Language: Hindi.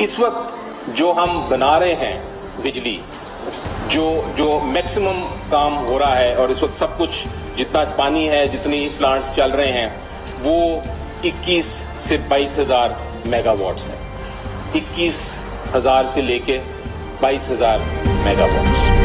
इस वक्त जो हम बना रहे हैं बिजली, जो मैक्सिमम काम हो रहा है और इस वक्त सब कुछ जितना पानी है, जितनी प्लांट्स चल रहे हैं, वो 21 से 22,000 मेगावाट्स है। 21,000 से लेके 22,000 मेगावाट्स।